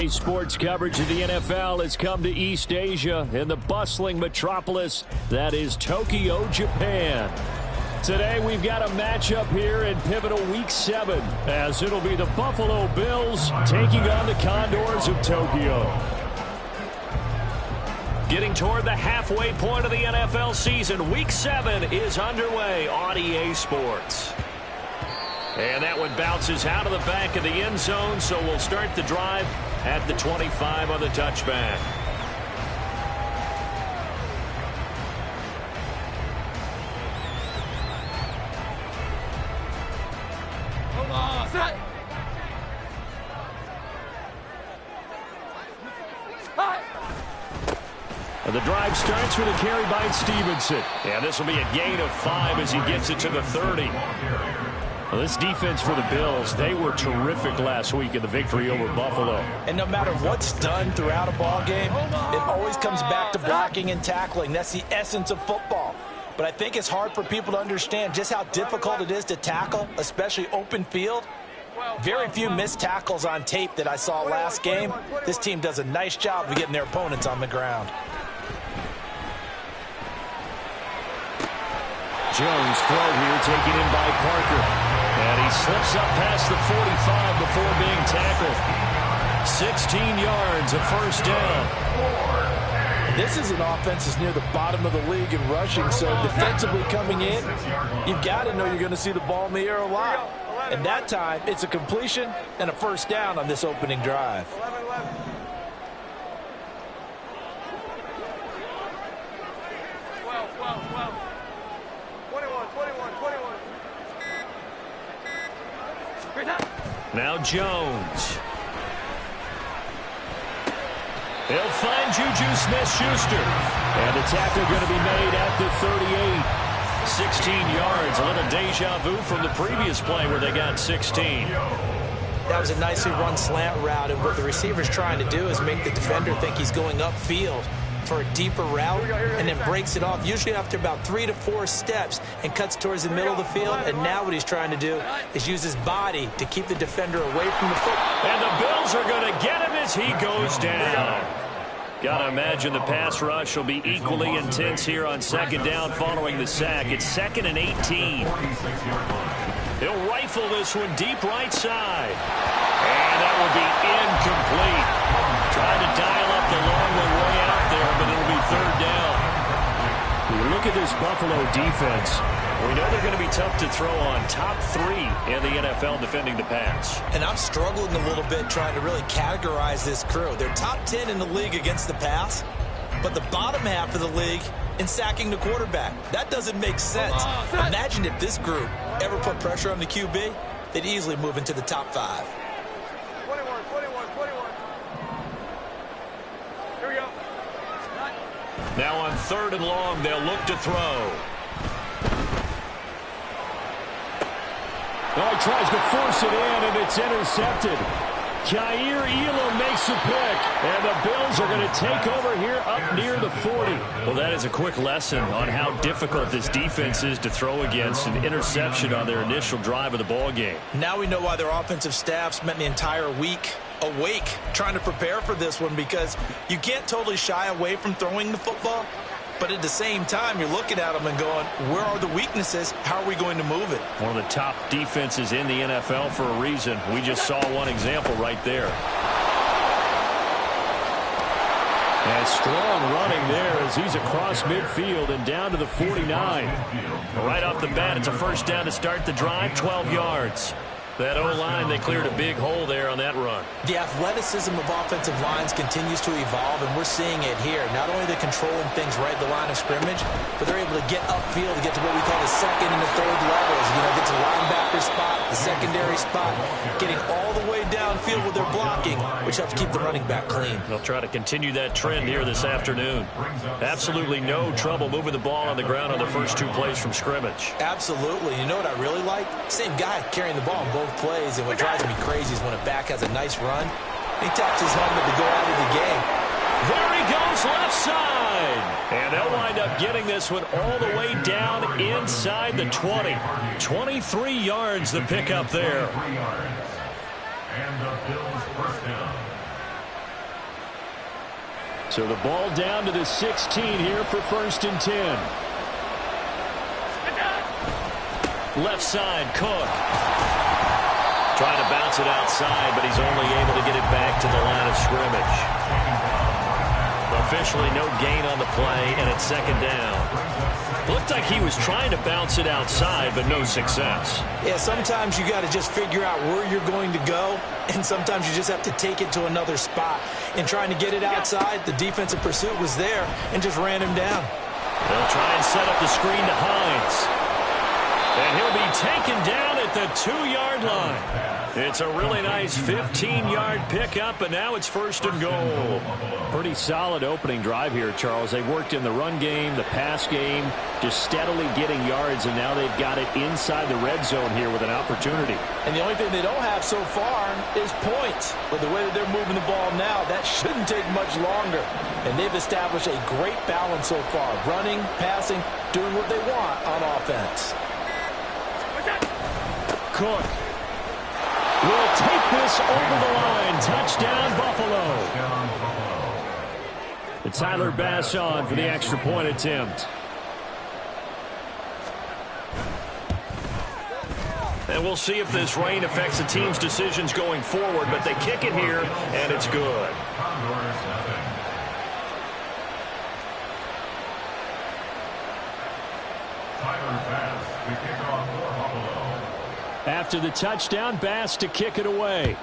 RDA Sports coverage of the NFL has come to East Asia in the bustling metropolis that is Tokyo, Japan. Today we've got a matchup here in pivotal Week 7 as it'll be the Buffalo Bills taking on the Condors of Tokyo. Getting toward the halfway point of the NFL season, Week 7 is underway on EA Sports. And that one bounces out of the back of the end zone, so we'll start the drive at the 25 on the touchback. Hold on, set. And the drive starts with a carry by Stevenson. And this will be a gain of 5 as he gets it to the 30. Well, this defense for the Bills, they were terrific last week in the victory over Buffalo. And no matter what's done throughout a ball game, it always comes back to blocking and tackling. That's the essence of football. But I think it's hard for people to understand just how difficult it is to tackle, especially open field. Very few missed tackles on tape that I saw last game. This team does a nice job of getting their opponents on the ground. Jones throw here taken in by Parker. And he slips up past the 45 before being tackled. 16 yards, a first down. This is an offense that's near the bottom of the league in rushing, so defensively coming in, you've got to know you're going to see the ball in the air a lot. And that time, it's a completion and a first down on this opening drive. 21. Now Jones. He'll find Juju Smith-Schuster. And the tackle going to be made at the 38. 16 yards. A little deja vu from the previous play where they got 16. That was a nicely run slant route, and what the receiver's trying to do is make the defender think he's going upfield for a deeper route and then breaks it off, usually after about 3 to 4 steps, and cuts towards the middle of the field. And now what he's trying to do is use his body to keep the defender away from the football. And the Bills are going to get him as he goes down. Got to imagine the pass rush will be equally intense here on second down following the sack. It's 2nd and 18. He'll rifle this one deep right side. And that will be incomplete. Trying to dial up the long way out there, but it'll be 3rd down. Look at this Buffalo defense. We know they're going to be tough to throw on. Top 3 in the NFL defending the pass. And I'm struggling a little bit trying to really categorize this crew. They're top 10 in the league against the pass, but the bottom half of the league in sacking the quarterback. That doesn't make sense. Imagine if this group ever put pressure on the QB, they'd easily move into the top 5. 21. Here we go. Now on 3rd and long, they'll look to throw. Oh, he tries to force it in, and it's intercepted. Kaiir Elam makes the pick, and the Bills are going to take over here up near the 40. Well, that is a quick lesson on how difficult this defense is to throw against. An interception on their initial drive of the ball game. Now we know why their offensive staff spent the entire week awake trying to prepare for this one, because you can't totally shy away from throwing the football, but at the same time you're looking at them and going, where are the weaknesses? How are we going to move it? One of the top defenses in the NFL for a reason. We just saw one example right there. And strong running there as he's across midfield and down to the 49. Right off the bat, it's a first down to start the drive, 12 yards. That O-line, they cleared a big hole there on that run. The athleticism of offensive lines continues to evolve, and we're seeing it here. Not only are they controlling things right at the line of scrimmage, but they're able to get upfield to get to what we call the 2nd and the 3rd levels. You know, get to the linebacker spot, the secondary spot, getting all the way downfield with their blocking, which helps keep the running back clean. They'll try to continue that trend here this afternoon. Absolutely no trouble moving the ball on the ground on the first 2 plays from scrimmage. Absolutely. You know what I really like? Same guy carrying the ball in both plays, and what drives me crazy is when a back has a nice run, he taps his helmet to go out of the game. There he goes, left side. And they'll wind up getting this one all the way down inside the 20. 23 yards the pickup there. And the Bills first down. So the ball down to the 16 here for 1st and 10. Left side, Cook. Trying to bounce it outside, but he's only able to get it back to the line of scrimmage. Officially no gain on the play, and it's 2nd down. Looked like he was trying to bounce it outside, but no success. Yeah, sometimes you got to just figure out where you're going to go, and sometimes you just have to take it to another spot. In trying to get it outside, the defensive pursuit was there and just ran him down. They'll try and set up the screen to Hines. And he'll be taken down at the 2-yard line. It's a really nice 15-yard pickup, and now it's 1st and goal. Pretty solid opening drive here, Charles. They worked in the run game, the pass game, just steadily getting yards, and now they've got it inside the red zone here with an opportunity. And the only thing they don't have so far is points. But the way that they're moving the ball now, that shouldn't take much longer. And they've established a great balance so far. Running, passing, doing what they want on offense. Cook will take this over the line. Touchdown, Buffalo. And Tyler Bass on for the extra point attempt. And we'll see if this rain affects the team's decisions going forward, but they kick it here, and it's good. After the touchdown, Bass to kick it away.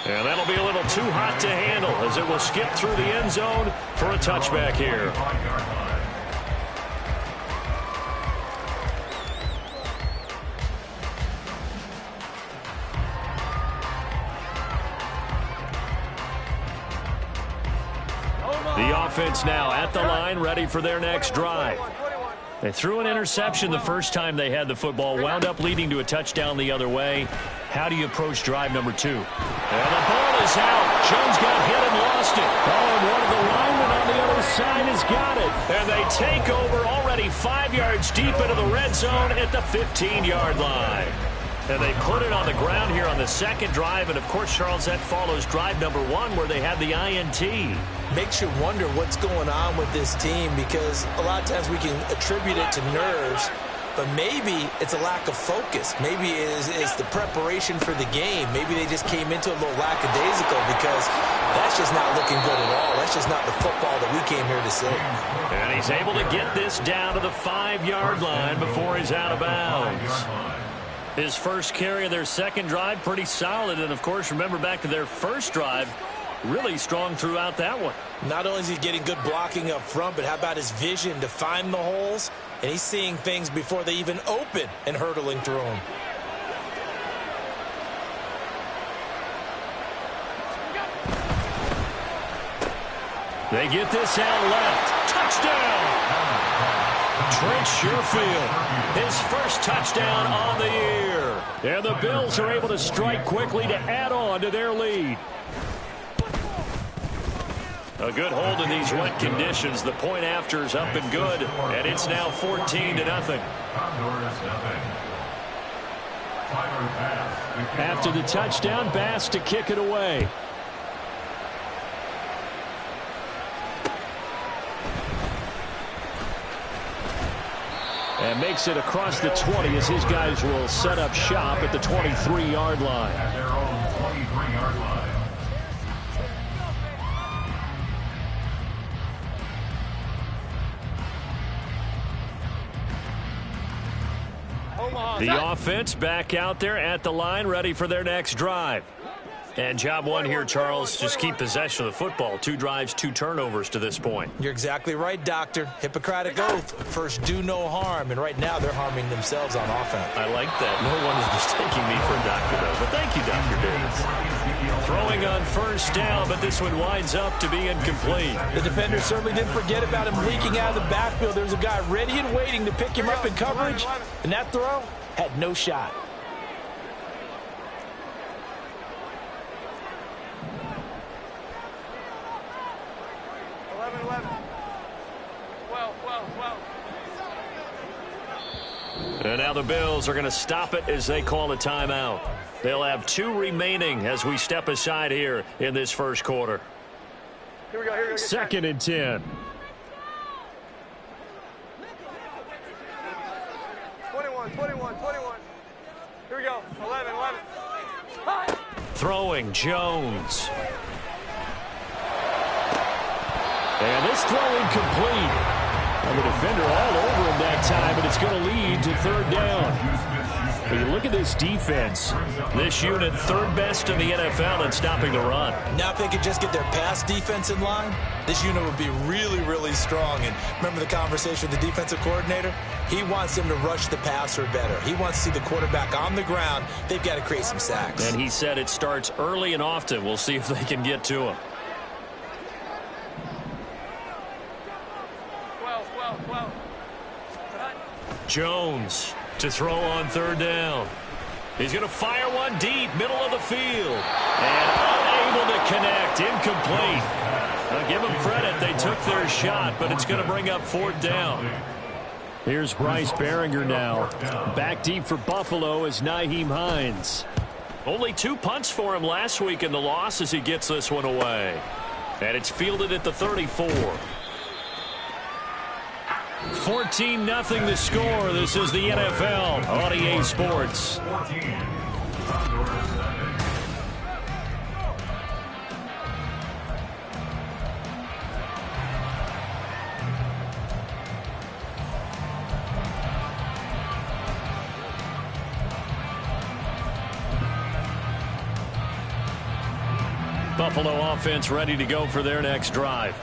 And that'll be a little too hot to handle as it will skip through the end zone for a touchback here. The offense now at the line, ready for their next drive. They threw an interception the first time they had the football, wound up leading to a touchdown the other way. How do you approach drive number 2? And the ball is out. Jones got hit and lost it. Oh, and one of the linemen on the other side has got it. And they take over already 5 yards deep into the red zone at the 15-yard line. And they put it on the ground here on the second drive. And, of course, Charles, that follows drive number 1 where they had the INT. Makes you wonder what's going on with this team because a lot of times we can attribute it to nerves, but maybe it's a lack of focus. Maybe it's the preparation for the game. Maybe they just came into a little lackadaisical because that's just not looking good at all. That's just not the football that we came here to see. And he's able to get this down to the 5-yard line before he's out of bounds. His first carry of their second drive, pretty solid. And, of course, remember back to their first drive, really strong throughout that one. Not only is he getting good blocking up front, but how about his vision to find the holes? And he's seeing things before they even open and hurdling through them. They get this out left. Touchdown! Trent Sherfield, his first touchdown on the year. And the Bills are able to strike quickly to add on to their lead. A good hold in these wet conditions. The point after is up and good, and it's now 14-0. After the touchdown, Bass to kick it away. And makes it across the 20 as his guys will set up shop at the 23-yard line. The offense back out there at the line, ready for their next drive. And job one here, Charles, just keep possession of the football. 2 drives, 2 turnovers to this point. You're exactly right, Doctor. Hippocratic oath. First, do no harm. And right now, they're harming themselves on offense. I like that. No one is mistaking me for a doctor, though. But thank you, Dr. Davis. Throwing on first down, but this one winds up to be incomplete. The defender certainly didn't forget about him leaking out of the backfield. There's a guy ready and waiting to pick him up in coverage. And that throw had no shot. And now the Bills are going to stop it as they call a timeout. They'll have 2 remaining as we step aside here in this first quarter. Here we go. 2nd and 10. 21. Here we go. 11. Throwing Jones. And this throw incomplete. And the defender all over him that time, and it's going to lead to 3rd down. When you look at this defense, this unit 3rd best in the NFL in stopping the run. Now if they could just get their pass defense in line, this unit would be really, really strong. And remember the conversation with the defensive coordinator? He wants them to rush the passer better. He wants to see the quarterback on the ground. They've got to create some sacks. And he said it starts early and often. We'll see if they can get to him. 12. Jones to throw on 3rd down. He's going to fire one deep, middle of the field. And unable to connect, incomplete. Now give them credit, they took their shot, but it's going to bring up 4th down. Here's Bryce Behringer now. Back deep for Buffalo is Nyheim Hines. Only 2 punts for him last week in the loss as he gets this one away. And it's fielded at the 34. 14-0 the score. This is the NFL on EA Sports. Buffalo offense ready to go for their next drive.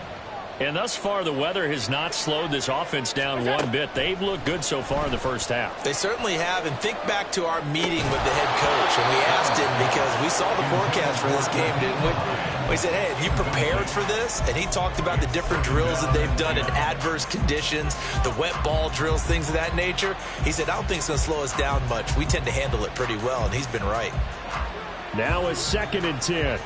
And thus far, the weather has not slowed this offense down one bit. They've looked good so far in the first half. They certainly have. And think back to our meeting with the head coach. And we asked him because we saw the forecast for this game, didn't we? We said, hey, have you prepared for this? And he talked about the different drills that they've done in adverse conditions, the wet ball drills, things of that nature. He said, I don't think it's going to slow us down much. We tend to handle it pretty well, and he's been right. Now a 2nd and 10.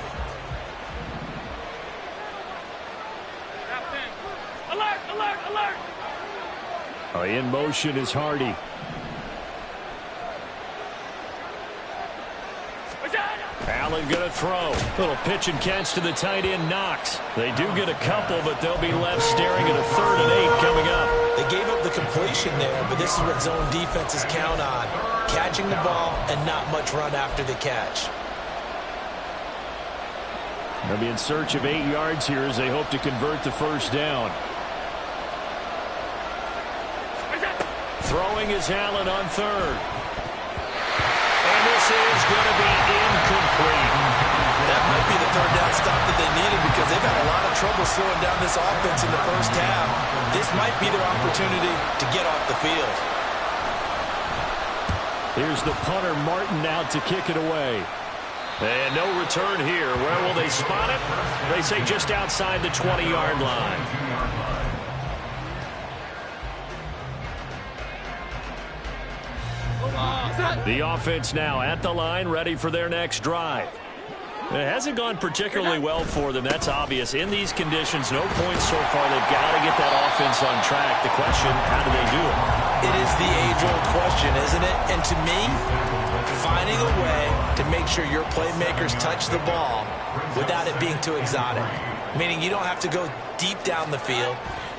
In motion is Hardy. Allen going to throw. Little pitch and catch to the tight end, Knox. They do get a couple, but they'll be left staring at a 3rd and 8 coming up. They gave up the completion there, but this is what zone defenses count on. Catching the ball and not much run after the catch. They'll be in search of 8 yards here as they hope to convert the 1st down. Throwing is Allen on 3rd. And this is going to be incomplete. That might be the 3rd down stop that they needed because they've had a lot of trouble slowing down this offense in the first half. This might be their opportunity to get off the field. Here's the punter, Martin, out to kick it away. And no return here. Where will they spot it? They say just outside the 20-yard line. The offense now at the line, ready for their next drive. It hasn't gone particularly well for them. That's obvious. In these conditions, no points so far. They've got to get that offense on track. The question, how do they do it? It is the age-old question, isn't it? And to me, finding a way to make sure your playmakers touch the ball without it being too exotic. Meaning you don't have to go deep down the field.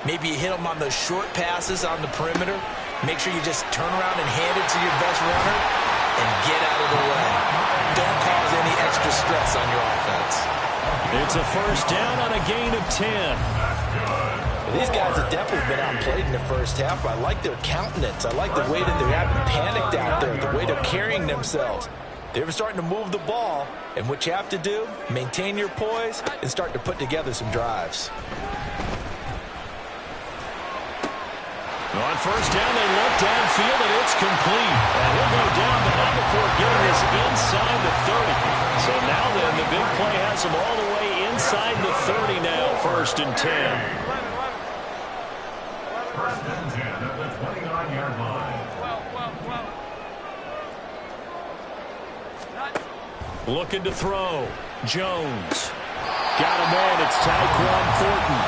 Maybe you hit them on those short passes on the perimeter. Make sure you just turn around and hand it to your best runner and get out of the way. Don't cause any extra stress on your offense. It's a 1st down on a gain of 10. These guys have definitely been outplayed in the first half. I like their countenance. I like the way that they're having panicked out there, the way they're carrying themselves. They're starting to move the ball, and what you have to do, maintain your poise and start to put together some drives. On 1st down, they look downfield, and it's complete. And he'll go down, but not before getting this inside the 30. So now then, the big play has him all the way inside the 30 now, 1st and 10. 1st and 10 at the 29-yard line. 12. Looking to throw. Jones. Got him in. It's Tyquan Thornton.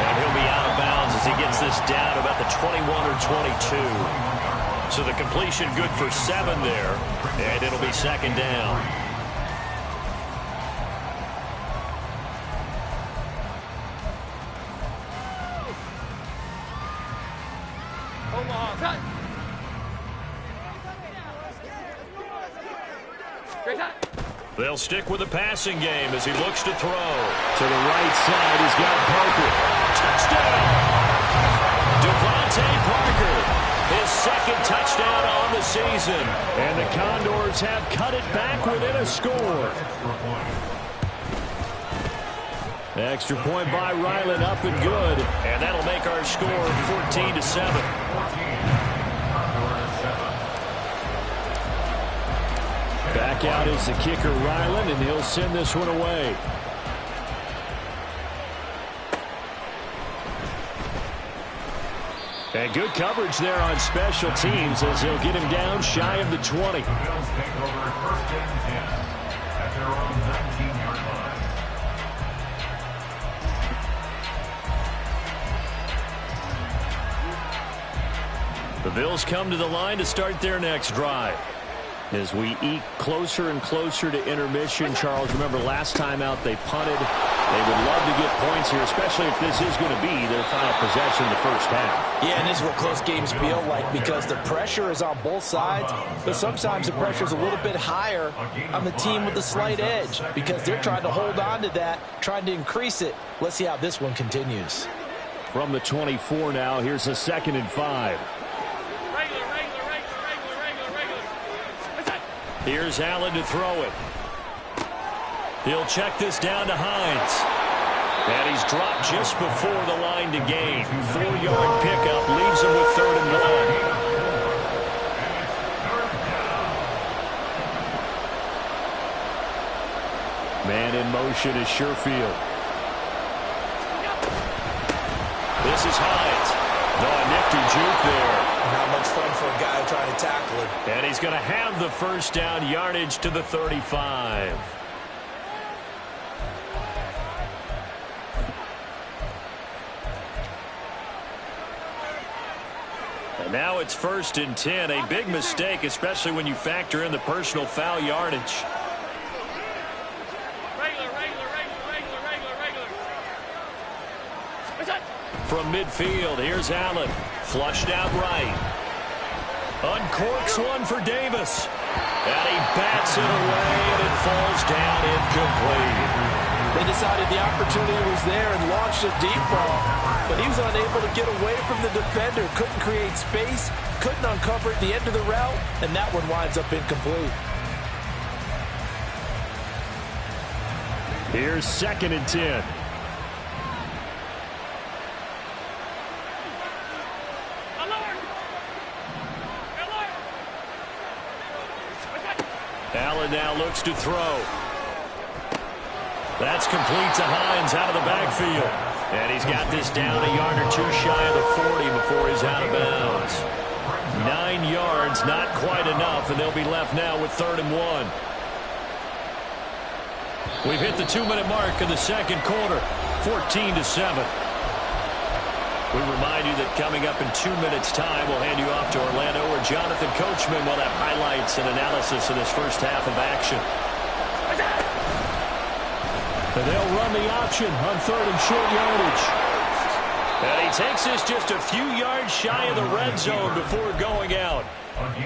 And he'll be out of bounds as he gets this down about the 21 or 22. So the completion good for 7 there, and it'll be second down. They'll stick with the passing game as he looks to throw. To the right side, he's got Parker. Touchdown! Devontae Parker, his second touchdown on the season. And the Condors have cut it back within a score. Extra point by Ryland, up and good. And that'll make our score 14-7. Back out is the kicker, Ryland, and he'll send this one away. And good coverage there on special teams as he'll get him down shy of the 20. The Bills take over 1st and 10 at their own 19-yard line. The Bills come to the line to start their next drive. As we eke closer and closer to intermission, Charles, remember last time out they punted. They would love to get points here, especially if this is going to be their final possession in the first half. Yeah, and this is what close games feel like because the pressure is on both sides, but sometimes the pressure is a little bit higher on the team with the slight edge because they're trying to hold on to that, trying to increase it. Let's see how this one continues. From the 24 now, here's a 2nd and 5. Here's Allen to throw it. He'll check this down to Hines. And he's dropped just before the line to gain. 4-yard pickup leaves him with 3rd and 1. Man in motion is Sherfield. This is Hines. No, a nifty juke there. Not much fun for a guy trying to tackle him. And he's going to have the first down, yardage to the 35. And now it's 1st and 10. A big mistake, especially when you factor in the personal foul yardage. From midfield, here's Allen. Flushed out right. Uncorks one for Davis. And he bats it away, and it falls down incomplete. They decided the opportunity was there and launched a deep ball. But he was unable to get away from the defender. Couldn't create space. Couldn't uncover at the end of the route. And that one winds up incomplete. Here's 2nd and 10. Allen now looks to throw. That's complete to Hines out of the backfield. And he's got this down a yard or two shy of the 40 before he's out of bounds. 9 yards, not quite enough, and they'll be left now with 3rd and 1. We've hit the 2-minute mark in the second quarter, 14-7. We remind you that coming up in 2 minutes' time, we'll hand you off to Orlando, where Jonathan Coachman will have highlights and analysis of this first half of action. And they'll run the option on 3rd and short yardage. And he takes this just a few yards shy of the red zone before going out.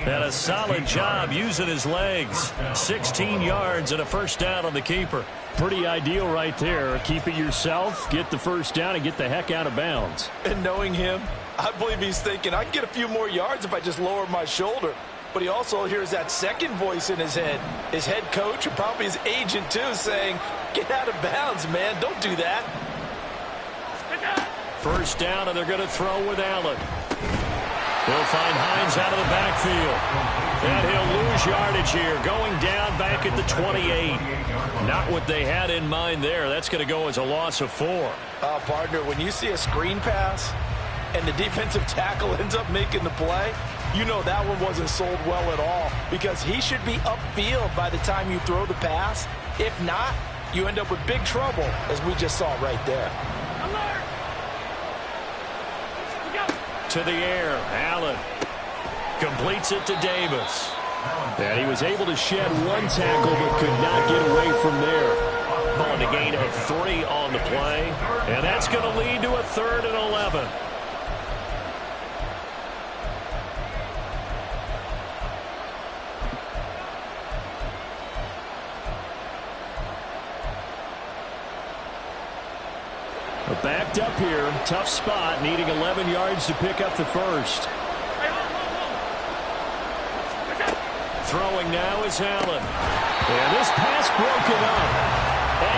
And a solid job using his legs. 16 yards and a first down on the keeper. Pretty ideal right there. Keep it yourself, get the first down, and get the heck out of bounds. And knowing him, I believe he's thinking, I can get a few more yards if I just lower my shoulder. But he also hears that second voice in his head. His head coach, and probably his agent too, saying, get out of bounds, man. Don't do that. First down, and they're going to throw with Allen. They'll find Hines out of the backfield. And he'll lose yardage here, going down back at the 28. Not what they had in mind there. That's going to go as a loss of 4. Partner, when you see a screen pass and the defensive tackle ends up making the play, you know that one wasn't sold well at all because he should be upfield by the time you throw the pass. If not, you end up with big trouble, as we just saw right there. To the air, Allen Completes it to Davis. And he was able to shed one tackle but could not get away from there. Calling a gain of 3 on the play. And that's going to lead to a 3rd and 11. Backed up here. Tough spot. Needing 11 yards to pick up the first. Throwing now is Allen. And this pass broken up.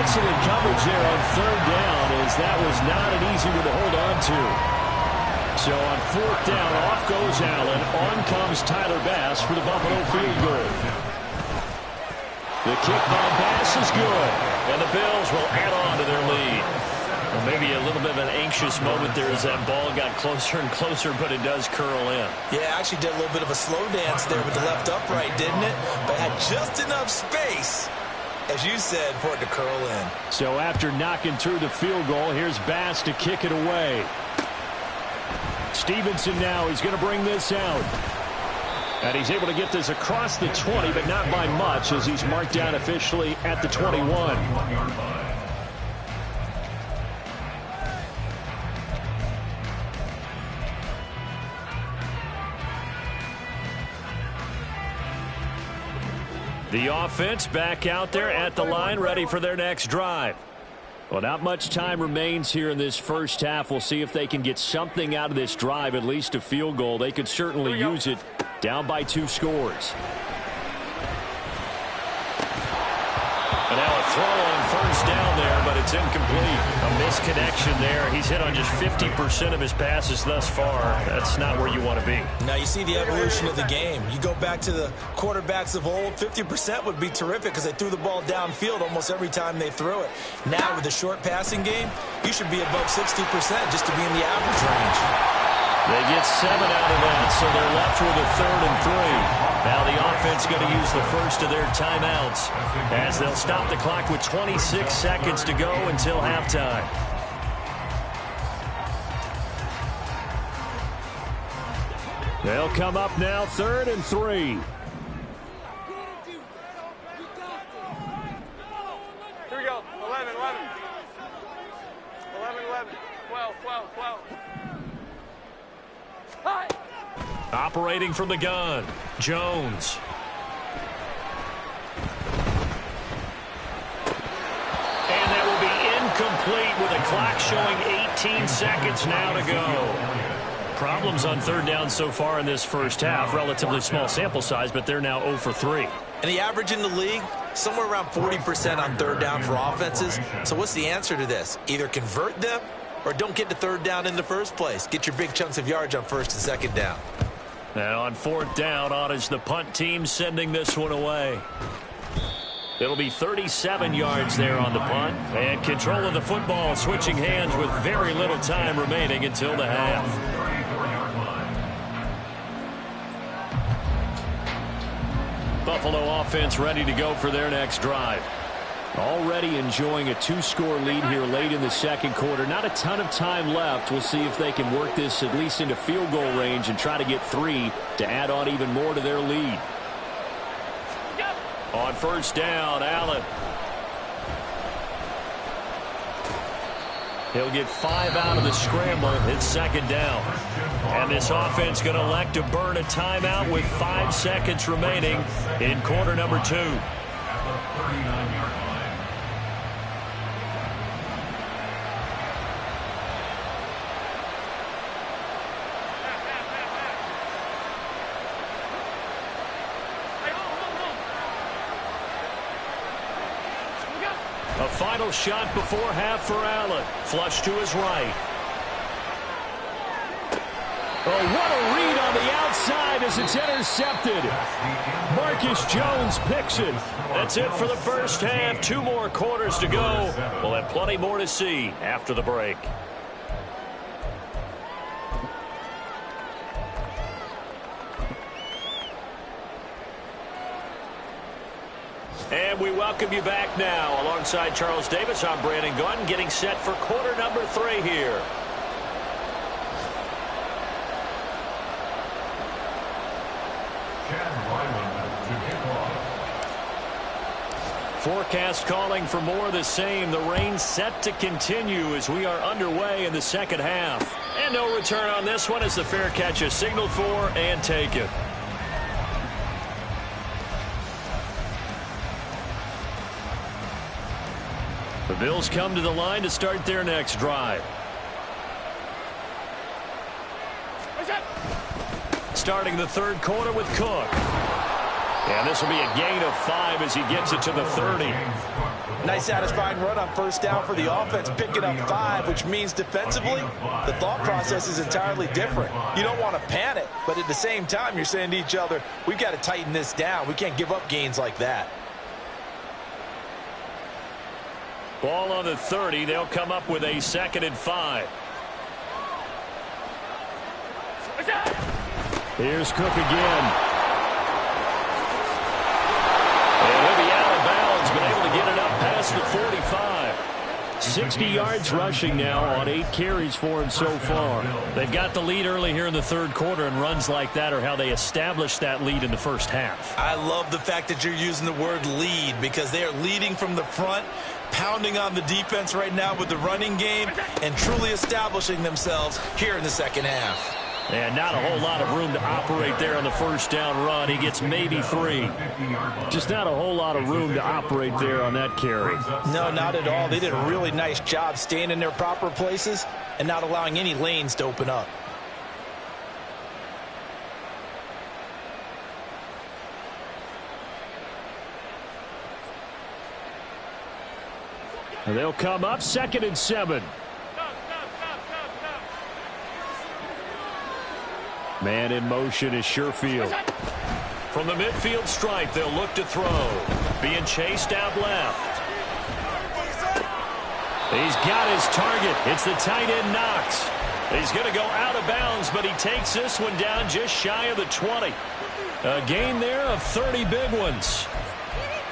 Excellent coverage there on 3rd down, as that was not an easy one to hold on to. So on 4th down, off goes Allen. On comes Tyler Bass for the Buffalo field goal. The kick by Bass is good. And the Bills will add on to their lead. Well, maybe a little bit of an anxious moment there as that ball got closer and closer, but it does curl in. Yeah, actually did a little bit of a slow dance there with the left upright, didn't it? But had just enough space, as you said, for it to curl in. So after knocking through the field goal, here's Bass to kick it away. Stevenson now, he's going to bring this out. And he's able to get this across the 20, but not by much, as he's marked down officially at the 21. The offense back out there at the line, ready for their next drive. Well, not much time remains here in this first half. We'll see if they can get something out of this drive, at least a field goal. They could certainly use it, down by 2 scores. And now a throw on 1st down there, but it's incomplete. A misconnection there. He's hit on just 50% of his passes thus far. That's not where you want to be. Now you see the evolution of the game. You go back to the quarterbacks of old, 50% would be terrific because they threw the ball downfield almost every time they threw it. Now with the short passing game, you should be above 60% just to be in the average range. They get 7 out of that, so they're left with a 3rd and 3. Now the offense going to use the first of their timeouts as they'll stop the clock with 26 seconds to go until halftime. They'll come up now, 3rd and 3. Here we go. 11, 11. 11, 11. 12, 12, 12. Hi. Operating from the gun, Jones. And that will be incomplete with a clock showing 18 seconds now to go. Problems on 3rd down so far in this first half. Relatively small sample size, but they're now 0 for 3. And the average in the league, somewhere around 40% on 3rd down for offenses. So what's the answer to this? Either convert them or don't get to 3rd down in the first place. Get your big chunks of yards on 1st and 2nd down. Now on 4th down, on is the punt team sending this one away. It'll be 37 yards there on the punt. And control of the football switching hands with very little time remaining until the half. Buffalo offense ready to go for their next drive. Already enjoying a 2-score lead here late in the 2nd quarter. Not a ton of time left. We'll see if they can work this at least into field goal range and try to get 3 to add on even more to their lead. On 1st down, Allen. He'll get 5 out of the scramble. It's 2nd down. And this offense going to elect to burn a timeout with 5 seconds remaining in quarter number 2. A final shot before half for Allen. Flush to his right. Oh, what a read on the outside as it's intercepted. Marcus Jones picks it. That's it for the first half. 2 more quarters to go. We'll have plenty more to see after the break. And we welcome you back now. Alongside Charles Davis, I'm Brandon Gunn, getting set for quarter number 3 here. Forecast calling for more of the same. The rain set to continue as we are underway in the second half. And no return on this one as the fair catch is signaled for and taken. The Bills come to the line to start their next drive. Starting the third quarter with Cook. And this will be a gain of 5 as he gets it to the 30. Nice satisfying run on first down for the offense, picking up 5, which means defensively, the thought process is entirely different. You don't want to panic, but at the same time, you're saying to each other, we've got to tighten this down. We can't give up gains like that. Ball on the 30. They'll come up with a 2nd and 5. Here's Cook again. And he'll be out of bounds, but able to get it up past the 45. 60 yards rushing now on 8 carries for him so far. They've got the lead early here in the third quarter, and runs like that are how they established that lead in the first half. I love the fact that you're using the word lead because they are leading from the front, pounding on the defense right now with the running game, and truly establishing themselves here in the second half. And not a whole lot of room to operate there on the first down run. He gets maybe 3. Just not a whole lot of room to operate there on that carry. No, not at all. They did a really nice job staying in their proper places and not allowing any lanes to open up. And they'll come up 2nd and 7. Man in motion is Sherfield. From the midfield stripe, they'll look to throw. Being chased out left. He's got his target. It's the tight end Knox. He's going to go out of bounds, but he takes this one down just shy of the 20. A gain there of 30 big ones.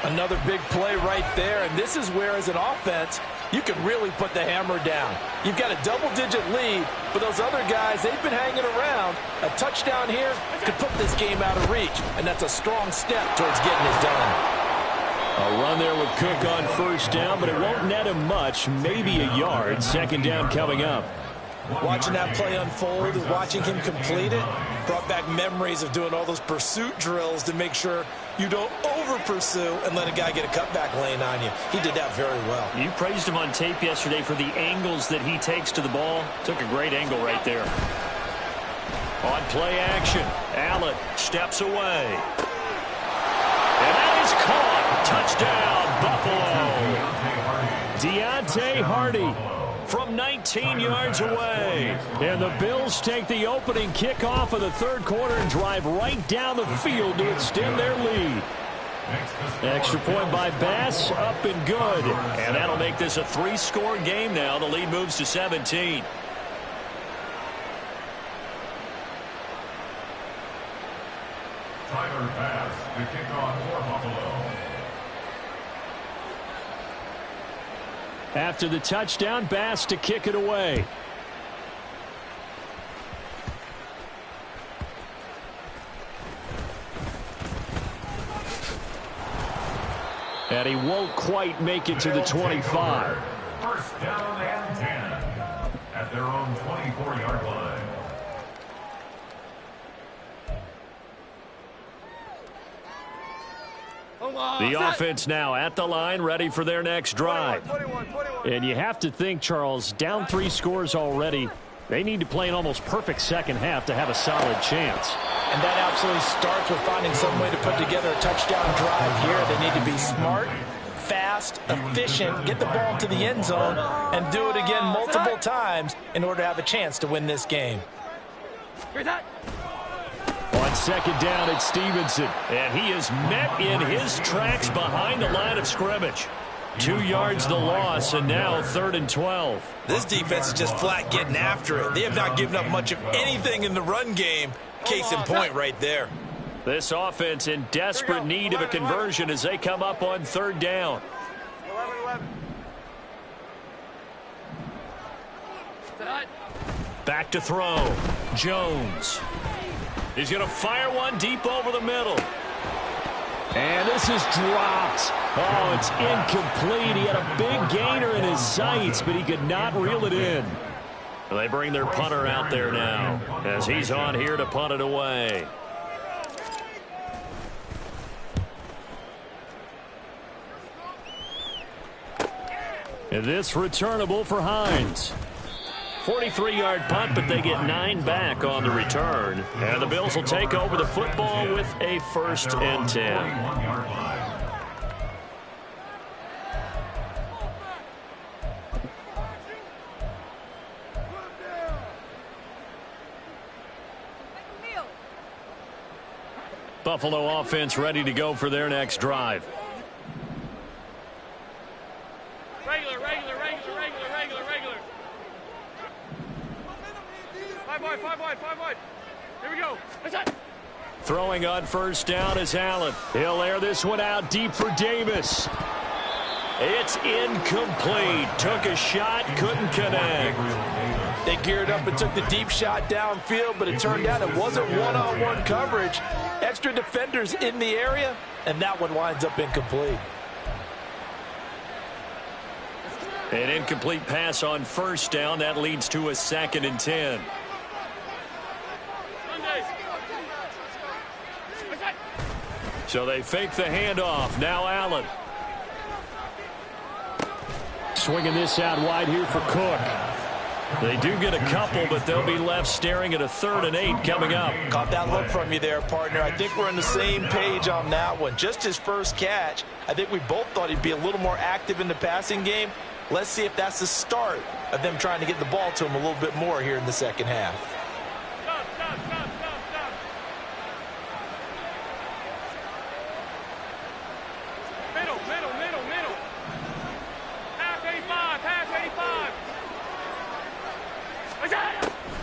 Another big play right there, and this is where, as an offense, you can really put the hammer down. You've got a double-digit lead, but those other guys, they've been hanging around. A touchdown here could put this game out of reach, and that's a strong step towards getting it done. A run there with Cook on first down, but it won't net him much, maybe a yard. 2nd down coming up. Watching that play unfold and watching him complete it brought back memories of doing all those pursuit drills to make sure you don't over-pursue and let a guy get a cutback lane on you. He did that very well. You praised him on tape yesterday for the angles that he takes to the ball. Took a great angle right there. On play action, Allen steps away. And that is caught. Touchdown, Buffalo. Deontay Hardy from 19 yards away. And the Bills take the opening kickoff of the third quarter and drive right down the field to extend their lead. Extra point by Bass, up and good. And that'll make this a 3-score game now. The lead moves to 17. Tyler Bass to kick off for Buffalo. After the touchdown, Bass to kick it away. And he won't quite make it to the 25. First down and 10 at their own 24-yard line. The offense now at the line, ready for their next drive. 21. And you have to think, Charles, down 3 scores already. They need to play an almost perfect second half to have a solid chance. And that absolutely starts with finding some way to put together a touchdown drive here. They need to be smart, fast, efficient, get the ball to the end zone, and do it again multiple times in order to have a chance to win this game. On 2nd down, it's Stevenson. And he is met in his tracks behind the line of scrimmage. 2 yards the loss, and now 3rd and 12. This defense is just flat getting after it. They have not given up much of anything in the run game. Case in point right there. This offense in desperate need of a conversion as they come up on 3rd down. 11. Back to throw. Jones. He's going to fire one deep over the middle. And this is dropped. Oh, it's incomplete. He had a big gainer in his sights, but he could not reel it in. They bring their punter out there now as he's on here to punt it away. And this returnable for Hines. 43-yard punt, but they get 9 back on the return. And the Bills will take over the football with a 1st and 10. Buffalo offense ready to go for their next drive. Regular. 5 wide. Here we go. Throwing on 1st down is Allen. He'll air this one out deep for Davis. It's incomplete. Took a shot, couldn't connect. They geared up and took the deep shot downfield, but it turned out it wasn't one-on-one coverage. Extra defenders in the area, and that one winds up incomplete. An incomplete pass on 1st down. That leads to a 2nd and 10. So they fake the handoff. Now Allen. Swinging this out wide here for Cook. They do get a couple, but they'll be left staring at a 3rd and 8 coming up. Caught that look from you there, partner. I think we're on the same page on that one. Just his first catch. I think we both thought he'd be a little more active in the passing game. Let's see if that's the start of them trying to get the ball to him a little bit more here in the second half. Stop. Middle. Pass 85.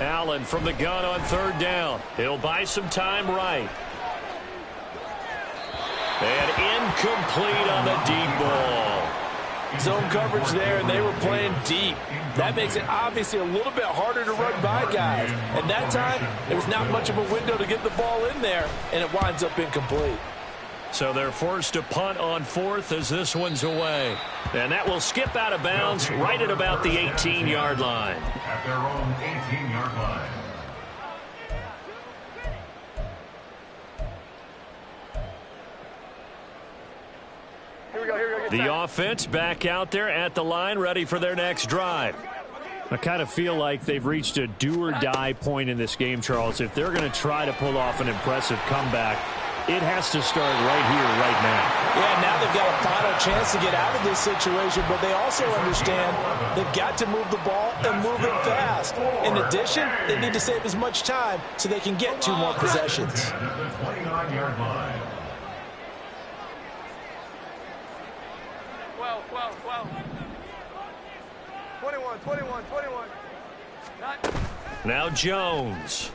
Allen from the gun on 3rd down. He'll buy some time right. And incomplete on the deep ball. Zone coverage there, and they were playing deep. That makes it obviously a little bit harder to run by guys. And that time, there was not much of a window to get the ball in there, and it winds up incomplete. So they're forced to punt on 4th as this one's away. And that will skip out of bounds right at about the 18-yard line. At their own 18-yard line. Here we go. The offense back out there at the line, ready for their next drive. I kind of feel like they've reached a do-or-die point in this game, Charles. If they're going to try to pull off an impressive comeback, it has to start right here, right now. Yeah, now they've got a final chance to get out of this situation, but they also understand they've got to move the ball and move it fast. In addition, they need to save as much time so they can get 2 more possessions. At the 29-yard line. 12. 21. Now Jones.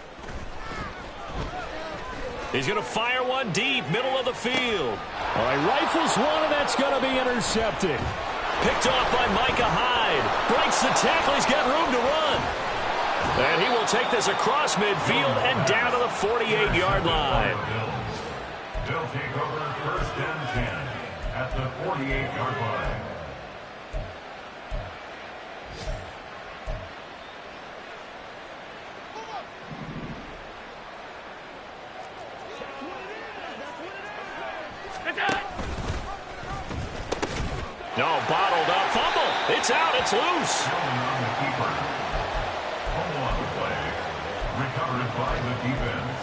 He's going to fire one deep, middle of the field. All right, rifles one, and that's going to be intercepted. Picked off by Micah Hyde. Breaks the tackle. He's got room to run. And he will take this across midfield and down to the 48-yard line. They'll take over 1st and 10 at the 48-yard line. No, bottled up. Fumble. It's out. It's loose. On the keeper. Home on the play. Recovered by the defense.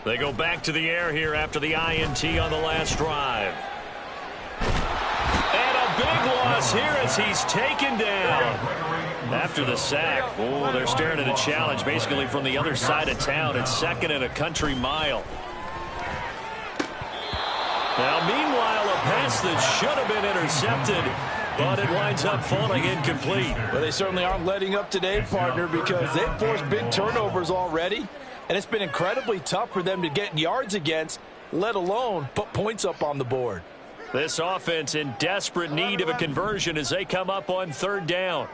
They go back to the air here after the INT on the last drive. And a big loss here as he's taken down. After the sack, oh, they're staring at a challenge basically from the other side of town. It's 2nd and a country mile. Now, meanwhile, a pass that should have been intercepted, but it winds up falling incomplete. Well, they certainly aren't letting up today, partner, because they've forced big turnovers already, and it's been incredibly tough for them to get yards against. let alone put points up on the board. This offense in desperate need of a conversion as they come up on third down.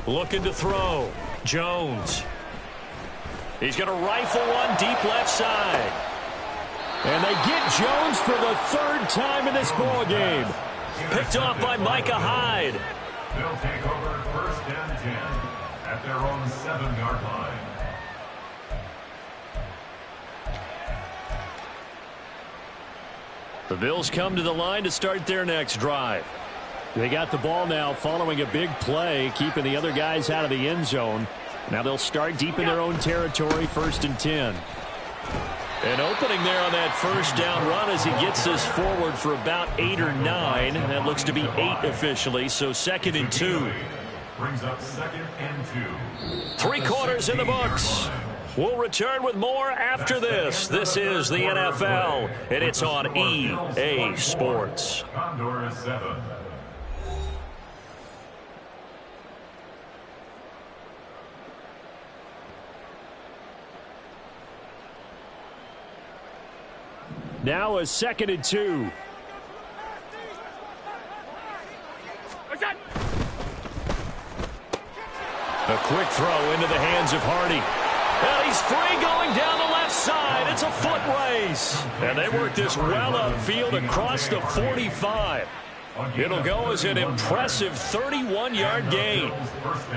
Looking to throw. Jones. He's going to rifle one deep left side. And they get Jones for the third time in this ball game. Picked off by Micah Hyde. They'll take over first and 10 at their own 7-yard line. The Bills come to the line to start their next drive. They got the ball now following a big play, keeping the other guys out of the end zone. Now they'll start deep in their own territory, first and 10. An opening there on that first down run as he gets this forward for about 8 or 9. That looks to be 8 officially, so second and 2. Brings up second and 2. 3 quarters in the books. We'll return with more after this. This is the NFL, and it's on EA Sports. Condor 7. Now a second and 2. A quick throw into the hands of Hardy. And he's free going down the left side. It's a foot race. And they work this well upfield across the 45. It'll go as an impressive 31-yard gain.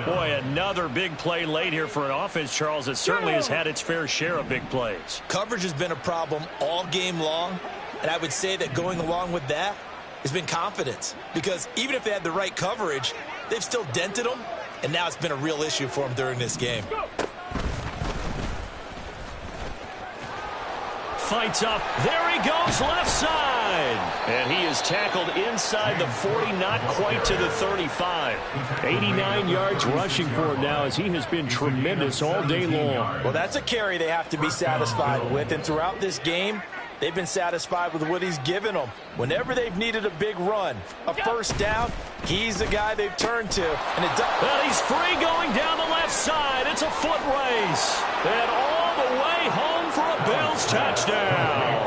Boy, another big play late here for an offense, Charles, that certainly has had its fair share of big plays. Coverage has been a problem all game long, and I would say that going along with that has been confidence. Because even if they had the right coverage, they've still dented them, and now it's been a real issue for them during this game. Fights up. There he goes, left side. And he is tackled inside the 40, not quite to the 35. 89 yards rushing for him now as he has been tremendous all day long. Well, that's a carry they have to be satisfied with. And throughout this game, they've been satisfied with what he's given them. Whenever they've needed a big run, a first down, he's the guy they've turned to. And he's free going down the left side. It's a foot race. And all the way home for a Bills touchdown.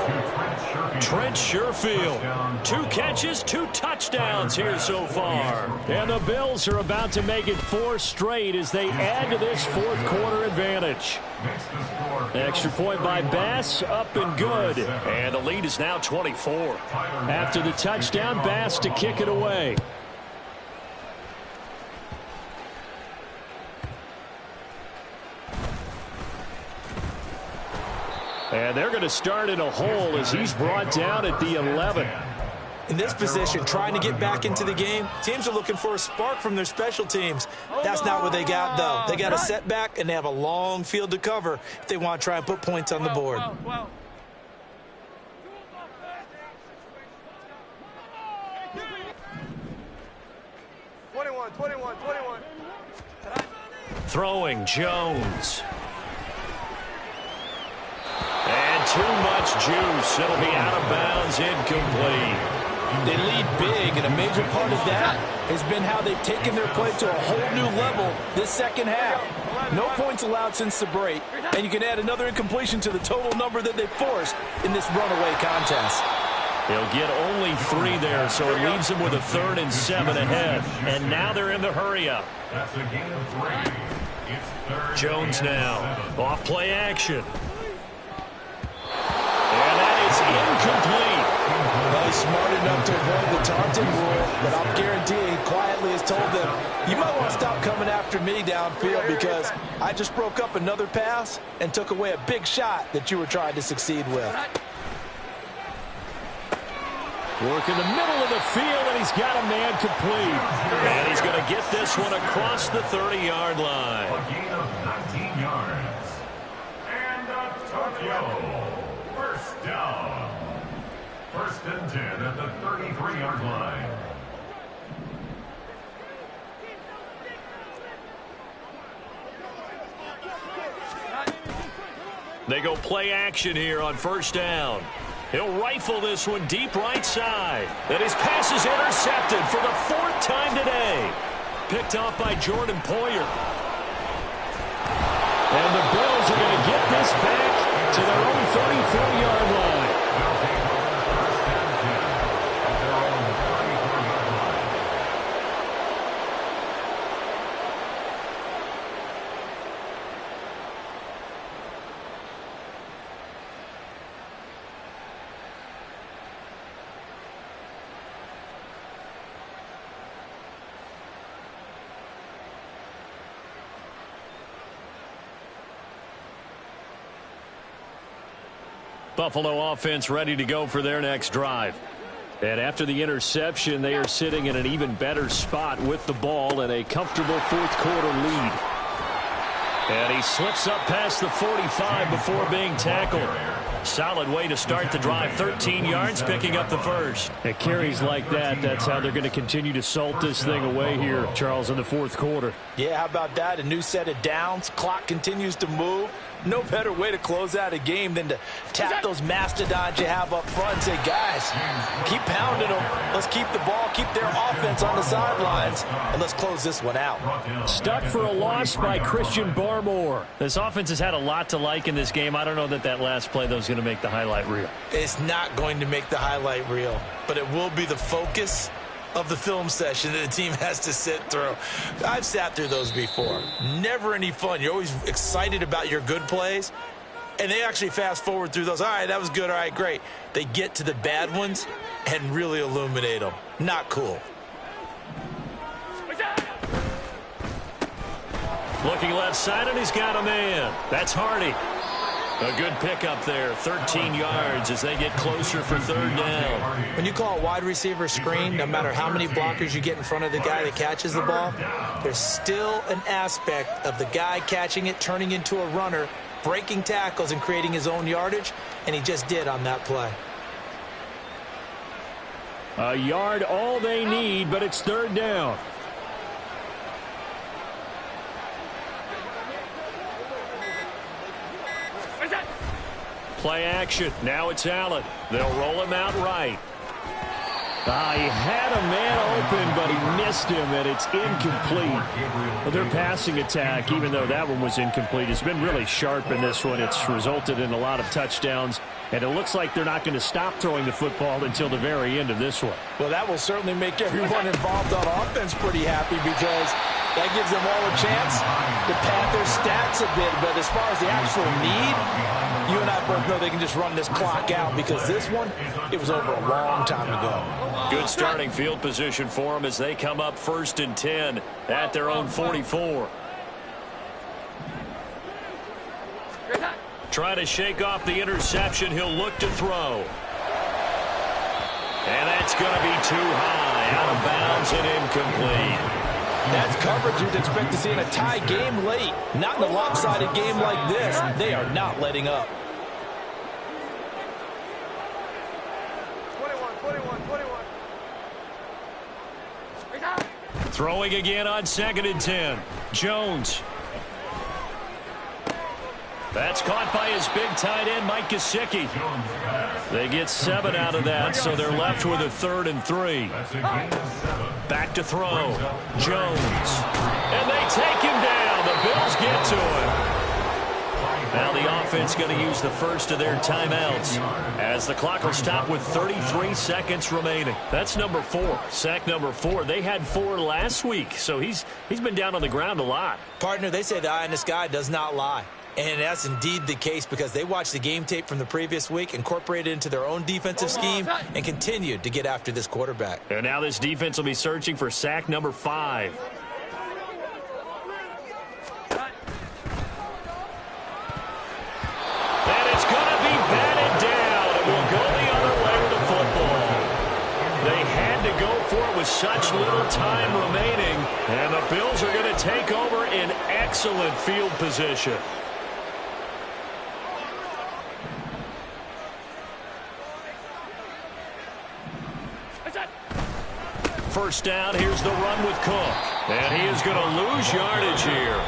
Trent Sherfield. 2 catches, 2 touchdowns here so far. And the Bills are about to make it 4 straight as they add to this fourth quarter advantage. Extra point by Bass, up and good. And the lead is now 24. After the touchdown, Bass to kick it away. And they're going to start in a hole as he's brought down at the 11. In this position, trying to get back into the game, teams are looking for a spark from their special teams. That's not what they got, though. They got a setback, and they have a long field to cover if they want to try and put points on the board. 21. Throwing Jones. And too much juice. It'll be out of bounds, incomplete. They lead big, and a major part of that has been how they've taken their play to a whole new level this second half. No points allowed since the break, and you can add another incompletion to the total number that they forced in this runaway contest. They'll get only 3 there, so it leaves them with a 3rd and 7 ahead. And now they're in the hurry-up. That's a gain of 3. It's 3rd Jones now. Off play action. And that is incomplete. Well, he's smart enough to avoid the taunting rule, but I'll guarantee he quietly has told them, you might want to stop coming after me downfield because I just broke up another pass and took away a big shot that you were trying to succeed with. Work in the middle of the field, and he's got a man complete. And he's going to get this one across the 30-yard line. A gain of 19 yards. And a Tokyo. First down. 1st and 10 at the 33-yard line. They go play action here on 1st down. He'll rifle this one deep right side. And his pass is intercepted for the 4th time today. Picked off by Jordan Poyer. And the this back to their own 34-yard line. Buffalo offense ready to go for their next drive. And after the interception, they are sitting in an even better spot with the ball and a comfortable fourth-quarter lead. And he slips up past the 45 before being tackled. Solid way to start the drive. 13 yards, picking up the first. At carries like that, that's how they're going to continue to salt this thing away here, Charles, in the fourth quarter. Yeah, how about that? A new set of downs. Clock continues to move. No better way to close out a game than to tap those mastodons you have up front and say, guys, keep pounding them. Let's keep the ball, keep their offense on the sidelines, and let's close this one out. Stuck for a loss by Christian Barmore. This offense has had a lot to like in this game. I don't know that last play, though, is going to make the highlight reel. It's not going to make the highlight reel, but it will be the focus of the film session that the team has to sit through. I've sat through those before. Never any fun. You're always excited about your good plays, and they actually fast forward through those. All right, that was good. All right, great. They get to the bad ones and really illuminate them. Not cool. Looking left side, and he's got a man. That's Hardy. A good pickup there, 13 yards as they get closer for third down. When you call a wide receiver screen, no matter how many blockers you get in front of the guy that catches the ball, there's still an aspect of the guy catching it, turning into a runner, breaking tackles and creating his own yardage, and he just did on that play. A yard all they need, but it's third down. Play action. Now it's Allen. They'll roll him out right. He had a man open, but he missed him, and it's incomplete. Well, their passing attack, even though that one was incomplete, has been really sharp in this one. It's resulted in a lot of touchdowns, and it looks like they're not going to stop throwing the football until the very end of this one. Well, that will certainly make everyone involved on offense pretty happy because that gives them all a chance to pad their stats a bit. But as far as the actual need, you and I both know they can just run this clock out because this one, it was over a long time ago. Good starting field position for them as they come up 1st and 10 at their own 44. Trying to shake off the interception. He'll look to throw. And that's going to be too high. Out of bounds and incomplete. That's coverage you'd expect to see in a tie game late. Not in a lopsided game like this. They are not letting up. 21. Throwing again on 2nd and 10. Jones. That's caught by his big tight end, Mike Gesicki. They get 7 out of that, so they're left with a 3rd and 3. Back to throw. Jones. And they take him down. The Bills get to him. Now the offense going to use the first of their timeouts as the clock will stop with 33 seconds remaining. That's number 4. Sack number 4. They had 4 last week, so he's been down on the ground a lot. Partner, they say the eye in the sky does not lie. And that's indeed the case because they watched the game tape from the previous week, incorporated it into their own defensive scheme, and continued to get after this quarterback. And now this defense will be searching for sack number 5. And it's going to be batted down. It will go the other way with the football. They had to go for it with such little time remaining, and the Bills are going to take over in excellent field position. First down, here's the run with Cook. And he is going to lose yardage here.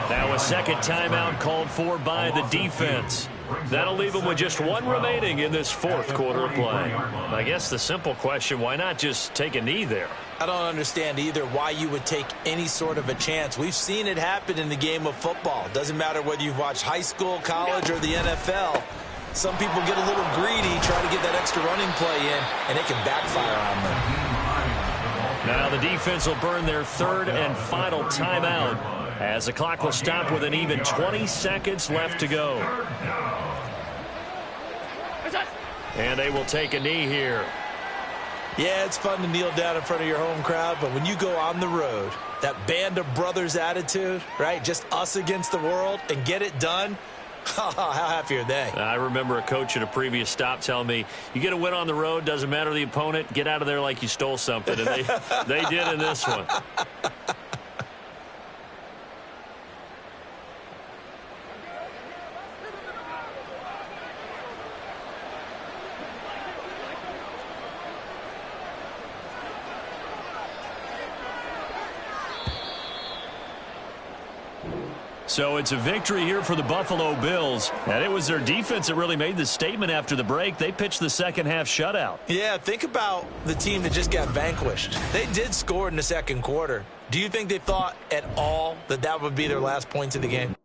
Now a second timeout called for by the defense. That'll leave them with just one remaining in this fourth quarter of play. I guess the simple question, why not just take a knee there? I don't understand either why you would take any sort of a chance. We've seen it happen in the game of football. Doesn't matter whether you've watched high school, college, or the NFL. Some people get a little greedy, try to get that extra running play in, and it can backfire on them. Now the defense will burn their third and final timeout as the clock will stop with an even 20 seconds left to go. And they will take a knee here. Yeah, it's fun to kneel down in front of your home crowd, but when you go on the road, that band of brothers attitude, right, just us against the world, and get it done, how happy are they? I remember a coach at a previous stop telling me, you get a win on the road, doesn't matter the opponent, get out of there like you stole something. And they did in this one. So it's a victory here for the Buffalo Bills. And it was their defense that really made the statement after the break. They pitched the second half shutout. Yeah, think about the team that just got vanquished. They did score in the second quarter. Do you think they thought at all that that would be their last points of the game?